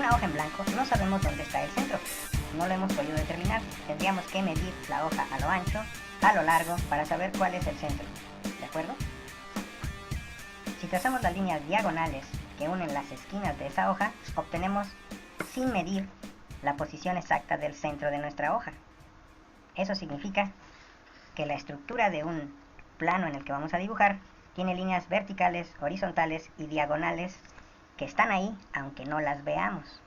una hoja en blanco no sabemos dónde está el centro. No lo hemos podido determinar. Tendríamos que medir la hoja a lo ancho, a lo largo, para saber cuál es el centro. ¿De acuerdo? Si trazamos las líneas diagonales que unen las esquinas de esa hoja, obtenemos, sin medir, la posición exacta del centro de nuestra hoja. Eso significa que la estructura de un plano en el que vamos a dibujar tiene líneas verticales, horizontales y diagonales que están ahí aunque no las veamos.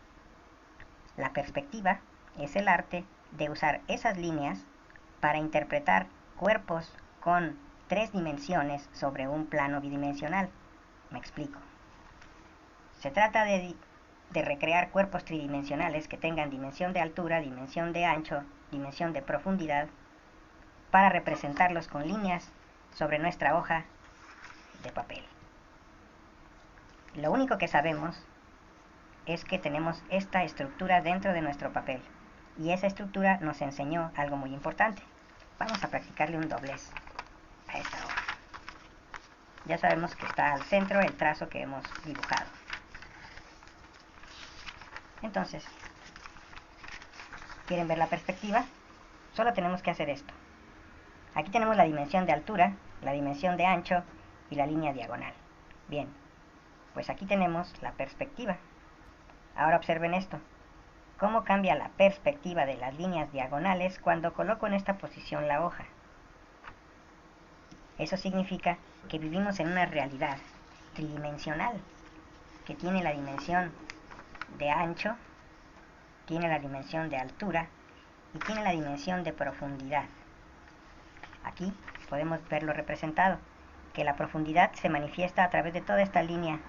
La perspectiva es el arte de usar esas líneas para interpretar cuerpos con 3 dimensiones sobre un plano bidimensional. Me explico. Se trata de recrear cuerpos tridimensionales que tengan dimensión de altura, dimensión de ancho, dimensión de profundidad, para representarlos con líneas sobre nuestra hoja de papel. Lo único que sabemos es que tenemos esta estructura dentro de nuestro papel, y esa estructura nos enseñó algo muy importante. Vamos a practicarle un doblez a esta hoja. Ya sabemos que está al centro el trazo que hemos dibujado. Entonces, ¿quieren ver la perspectiva? Solo tenemos que hacer esto. Aquí tenemos la dimensión de altura, la dimensión de ancho y la línea diagonal. Bien, pues aquí tenemos la perspectiva. Ahora observen esto. ¿Cómo cambia la perspectiva de las líneas diagonales cuando coloco en esta posición la hoja? Eso significa que vivimos en una realidad tridimensional que tiene la dimensión de ancho, tiene la dimensión de altura y tiene la dimensión de profundidad. Aquí podemos verlo representado, que la profundidad se manifiesta a través de toda esta línea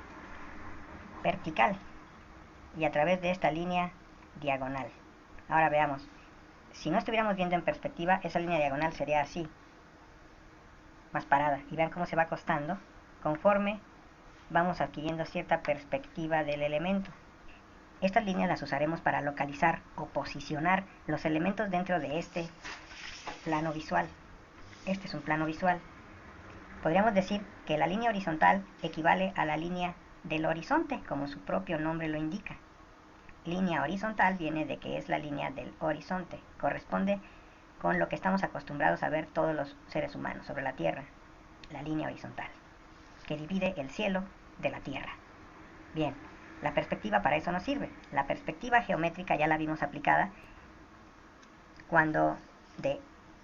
vertical y a través de esta línea diagonal. Ahora veamos, si no estuviéramos viendo en perspectiva, esa línea diagonal sería así, más parada, y vean cómo se va acostando conforme vamos adquiriendo cierta perspectiva del elemento. Estas líneas las usaremos para localizar o posicionar los elementos dentro de este plano visual. Este es un plano visual. Podríamos decir que la línea horizontal equivale a la línea del horizonte, como su propio nombre lo indica. Línea horizontal viene de que es la línea del horizonte. Corresponde con lo que estamos acostumbrados a ver todos los seres humanos sobre la Tierra. La línea horizontal, que divide el cielo de la Tierra. Bien, la perspectiva para eso nos sirve. La perspectiva geométrica ya la vimos aplicada cuando de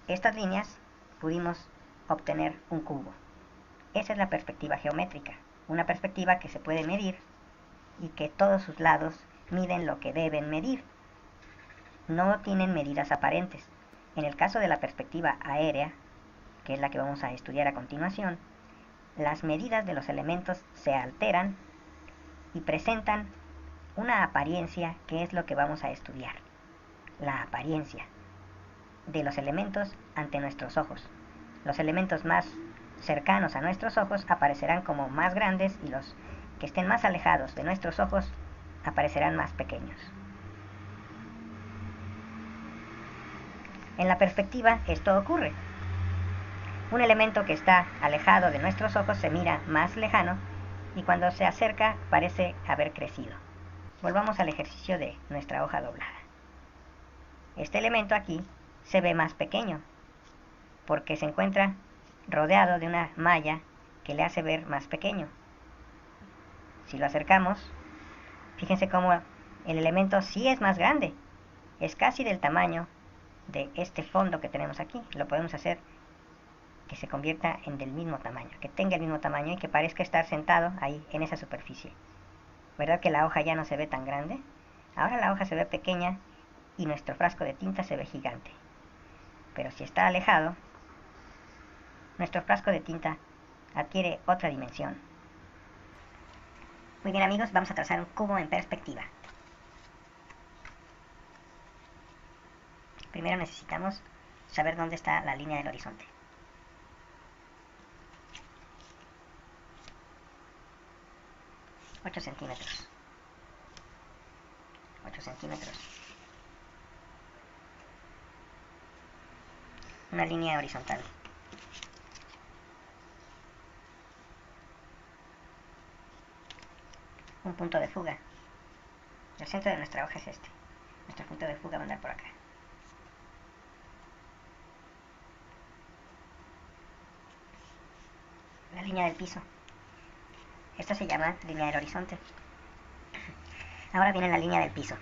estas líneas pudimos obtener un cubo. Esa es la perspectiva geométrica, una perspectiva que se puede medir y que todos sus lados miden lo que deben medir. No tienen medidas aparentes. En el caso de la perspectiva aérea, que es la que vamos a estudiar a continuación, las medidas de los elementos se alteran y presentan una apariencia que es lo que vamos a estudiar. La apariencia de los elementos ante nuestros ojos. Los elementos más cercanos a nuestros ojos aparecerán como más grandes y los que estén más alejados de nuestros ojos aparecerán más pequeños. En la perspectiva esto ocurre. Un elemento que está alejado de nuestros ojos se mira más lejano y cuando se acerca parece haber crecido. Volvamos al ejercicio de nuestra hoja doblada. Este elemento aquí se ve más pequeño porque se encuentra rodeado de una malla que le hace ver más pequeño. Si lo acercamos, fíjense cómo el elemento sí es más grande, es casi del tamaño de este fondo que tenemos aquí. Lo podemos hacer que se convierta en del mismo tamaño, que tenga el mismo tamaño y que parezca estar sentado ahí en esa superficie. ¿Verdad que la hoja ya no se ve tan grande? Ahora la hoja se ve pequeña y nuestro frasco de tinta se ve gigante. Pero si está alejado, nuestro frasco de tinta adquiere otra dimensión. Muy bien amigos, vamos a trazar un cubo en perspectiva. Primero necesitamos saber dónde está la línea del horizonte. $8 centímetros. 8 centímetros. Una línea horizontal. Un punto de fuga. El centro de nuestra hoja es este. Nuestro punto de fuga va a andar por acá. La línea del piso. Esto se llama línea del horizonte. Ahora viene la línea del piso.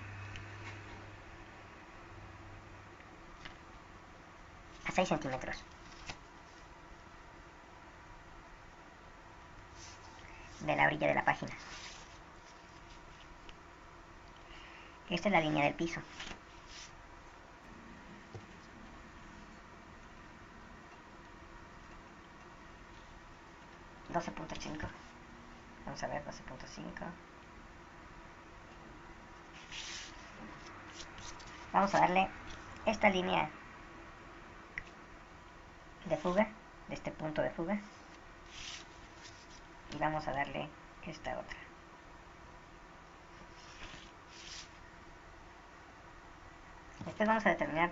A 6 centímetros. De la orilla de la página. Esta es la línea del piso. $12.5. Vamos a ver, 12.5. Vamos a darle esta línea de fuga, de este punto de fuga, y vamos a darle esta otra. Después vamos a determinar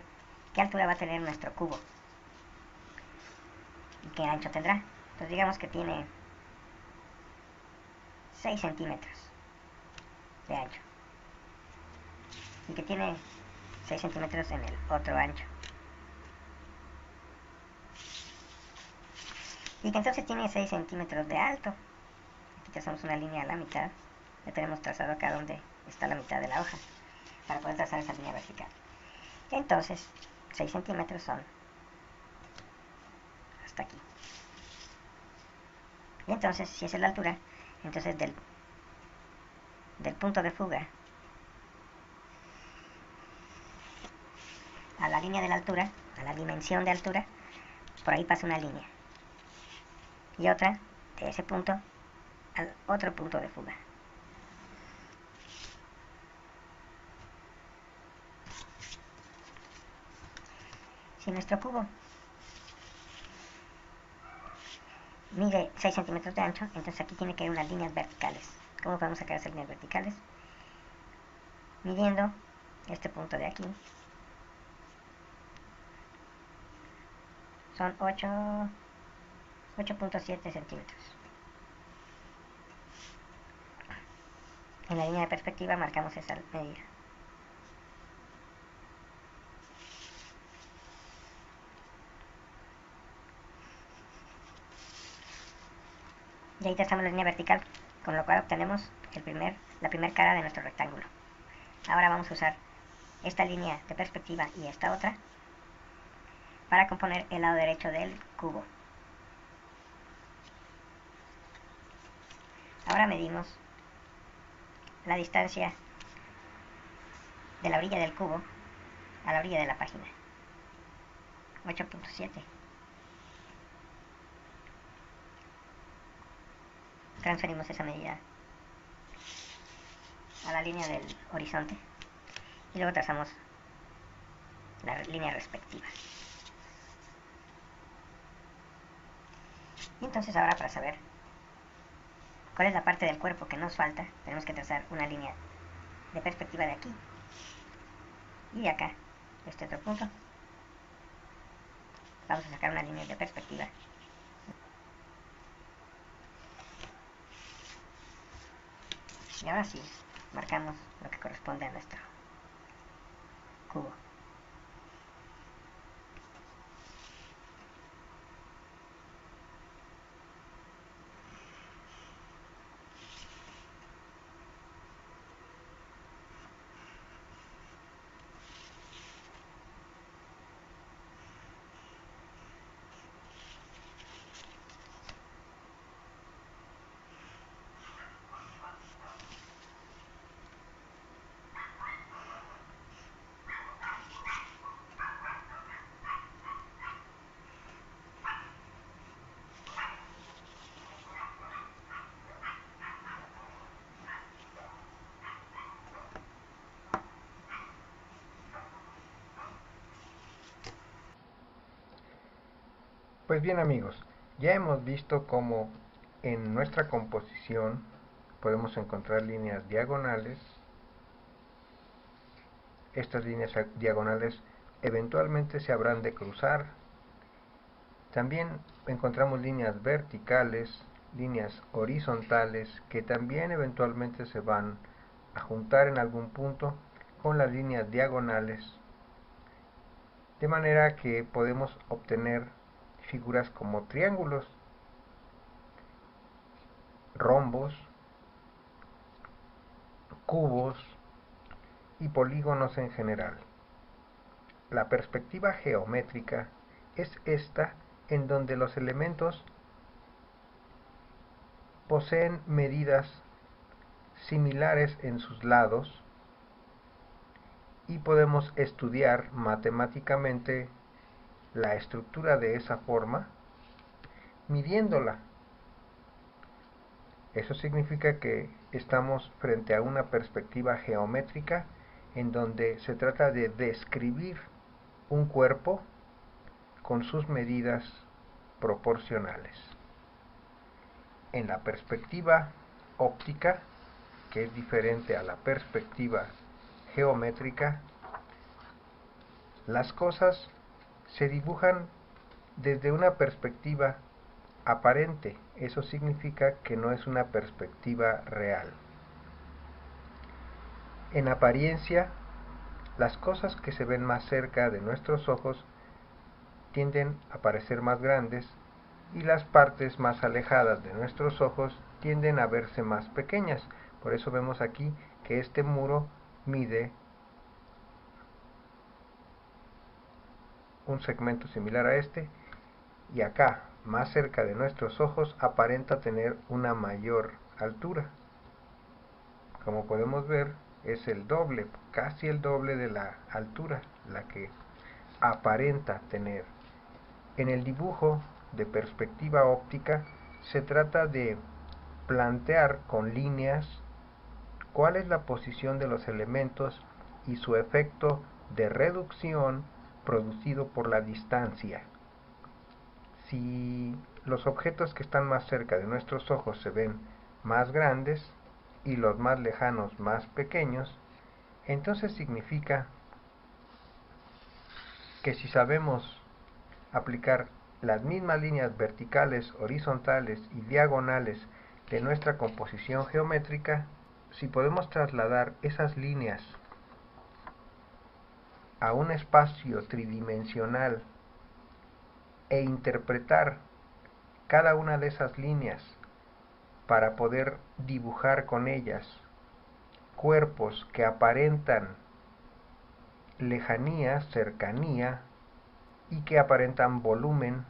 qué altura va a tener nuestro cubo y qué ancho tendrá. Entonces digamos que tiene 6 centímetros de ancho y que tiene 6 centímetros en el otro ancho, y que entonces tiene 6 centímetros de alto. Aquí trazamos una línea a la mitad. Ya tenemos trazado acá donde está la mitad de la hoja para poder trazar esa línea vertical. Entonces 6 centímetros son hasta aquí. Y entonces, si esa es la altura, entonces del punto de fuga a la línea de la altura, a la dimensión de altura, por ahí pasa una línea. Y otra de ese punto al otro punto de fuga. Si nuestro cubo mide 6 centímetros de ancho, entonces aquí tiene que haber unas líneas verticales. ¿Cómo podemos sacar esas líneas verticales? Midiendo este punto de aquí. Son 8.7 centímetros. En la línea de perspectiva marcamos esa medida. Y ahí trazamos la línea vertical, con lo cual obtenemos la primera cara de nuestro rectángulo. Ahora vamos a usar esta línea de perspectiva y esta otra para componer el lado derecho del cubo. Ahora medimos la distancia de la orilla del cubo a la orilla de la página. 8.7. Transferimos esa medida a la línea del horizonte y luego trazamos la línea respectiva. Y entonces ahora, para saber cuál es la parte del cuerpo que nos falta, tenemos que trazar una línea de perspectiva de aquí y de acá, este otro punto. Vamos a sacar una línea de perspectiva. Y ahora sí, marcamos lo que corresponde a nuestro cubo. Pues bien amigos, ya hemos visto cómo en nuestra composición podemos encontrar líneas diagonales. Estas líneas diagonales eventualmente se habrán de cruzar. También encontramos líneas verticales, líneas horizontales que también eventualmente se van a juntar en algún punto con las líneas diagonales, de manera que podemos obtener figuras como triángulos, rombos, cubos y polígonos en general. La perspectiva geométrica es esta en donde los elementos poseen medidas similares en sus lados y podemos estudiar matemáticamente la estructura de esa forma midiéndola. Eso significa que estamos frente a una perspectiva geométrica en donde se trata de describir un cuerpo con sus medidas proporcionales. En la perspectiva óptica, que es diferente a la perspectiva geométrica, las cosas se dibujan desde una perspectiva aparente. Eso significa que no es una perspectiva real. En apariencia, las cosas que se ven más cerca de nuestros ojos tienden a parecer más grandes y las partes más alejadas de nuestros ojos tienden a verse más pequeñas. Por eso vemos aquí que este muro mide un segmento similar a este, y acá, más cerca de nuestros ojos, aparenta tener una mayor altura. Como podemos ver, es el doble, casi el doble de la altura, la que aparenta tener. En el dibujo de perspectiva óptica se trata de plantear con líneas cuál es la posición de los elementos y su efecto de reducción producido por la distancia. Si los objetos que están más cerca de nuestros ojos se ven más grandes y los más lejanos más pequeños, entonces significa que si sabemos aplicar las mismas líneas verticales, horizontales y diagonales de nuestra composición geométrica, si podemos trasladar esas líneas a un espacio tridimensional e interpretar cada una de esas líneas para poder dibujar con ellas cuerpos que aparentan lejanía, cercanía y que aparentan volumen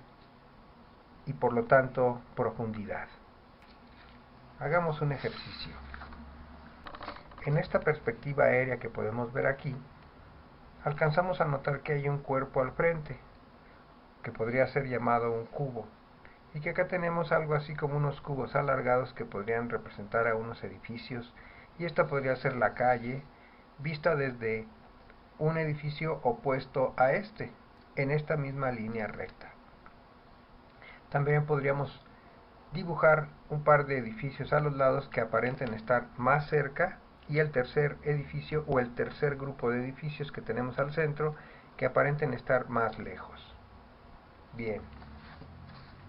y por lo tanto profundidad. Hagamos un ejercicio. En esta perspectiva aérea que podemos ver aquí, alcanzamos a notar que hay un cuerpo al frente, que podría ser llamado un cubo, y que acá tenemos algo así como unos cubos alargados que podrían representar a unos edificios, y esta podría ser la calle, vista desde un edificio opuesto a este, en esta misma línea recta. También podríamos dibujar un par de edificios a los lados que aparenten estar más cerca, y el tercer edificio o el tercer grupo de edificios que tenemos al centro que aparenten estar más lejos. Bien,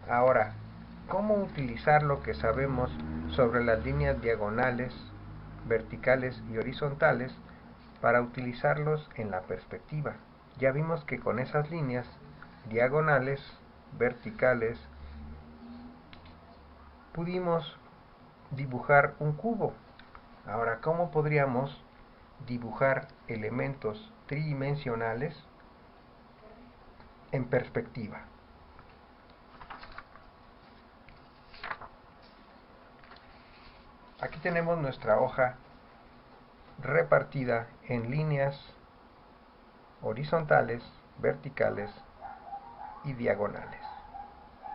ahora, ¿cómo utilizar lo que sabemos sobre las líneas diagonales, verticales y horizontales para utilizarlos en la perspectiva? Ya vimos que con esas líneas diagonales, verticales, pudimos dibujar un cubo. Ahora, ¿cómo podríamos dibujar elementos tridimensionales en perspectiva? Aquí tenemos nuestra hoja repartida en líneas horizontales, verticales y diagonales.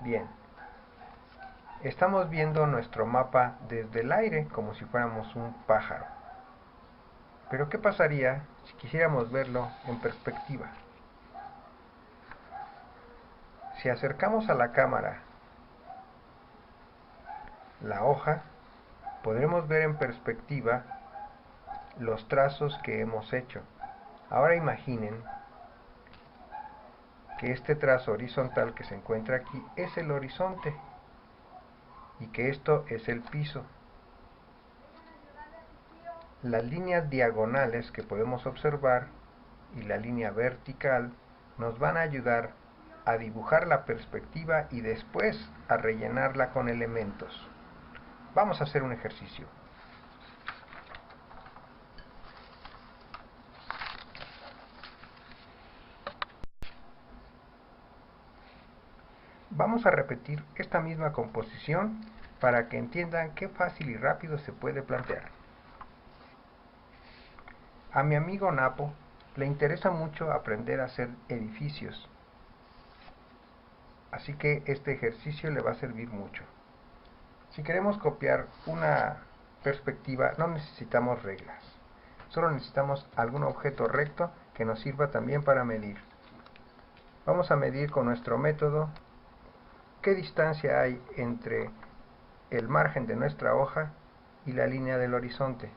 Bien, estamos viendo nuestro mapa desde el aire como si fuéramos un pájaro. Pero ¿qué pasaría si quisiéramos verlo en perspectiva? Si acercamos a la cámara la hoja, podremos ver en perspectiva los trazos que hemos hecho. Ahora imaginen que este trazo horizontal que se encuentra aquí es el horizonte y que esto es el piso. Las líneas diagonales que podemos observar y la línea vertical nos van a ayudar a dibujar la perspectiva y después a rellenarla con elementos. Vamos a hacer un ejercicio. Vamos a repetir esta misma composición para que entiendan qué fácil y rápido se puede plantear. A mi amigo Napo le interesa mucho aprender a hacer edificios, así que este ejercicio le va a servir mucho. Si queremos copiar una perspectiva no necesitamos reglas, solo necesitamos algún objeto recto que nos sirva también para medir. Vamos a medir con nuestro método qué distancia hay entre el margen de nuestra hoja y la línea del horizonte.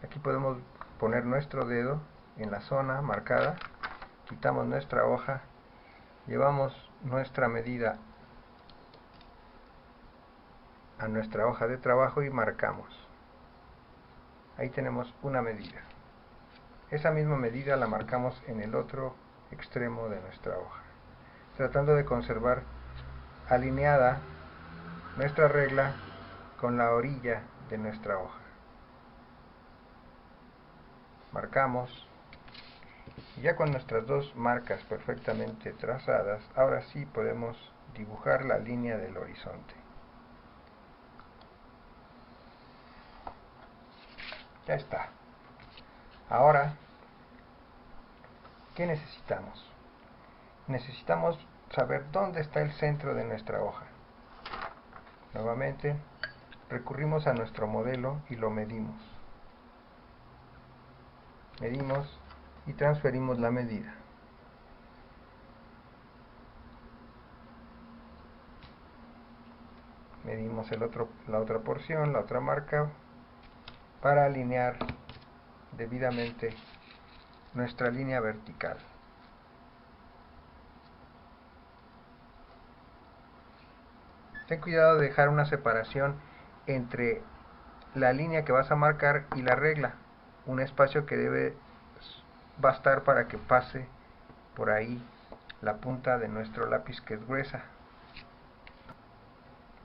Aquí podemos poner nuestro dedo en la zona marcada, quitamos nuestra hoja, llevamos nuestra medida a nuestra hoja de trabajo y marcamos. Ahí tenemos una medida. Esa misma medida la marcamos en el otro extremo de nuestra hoja, tratando de conservar alineada nuestra regla con la orilla de nuestra hoja. Marcamos, y ya con nuestras dos marcas perfectamente trazadas, ahora sí podemos dibujar la línea del horizonte. Ya está. Ahora, ¿qué necesitamos? Necesitamos saber dónde está el centro de nuestra hoja. Nuevamente, recurrimos a nuestro modelo y lo medimos. Medimos y transferimos la medida. Medimos la otra porción, la otra marca, para alinear debidamente nuestra línea vertical. Ten cuidado de dejar una separación entre la línea que vas a marcar y la regla, un espacio que debe bastar para que pase por ahí la punta de nuestro lápiz, que es gruesa.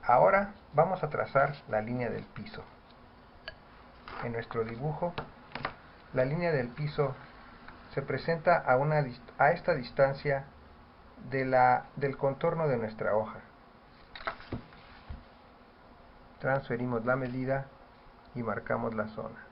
Ahora vamos a trazar la línea del piso. En nuestro dibujo, la línea del piso se presenta a esta distancia del contorno de nuestra hoja. Transferimos la medida y marcamos la zona.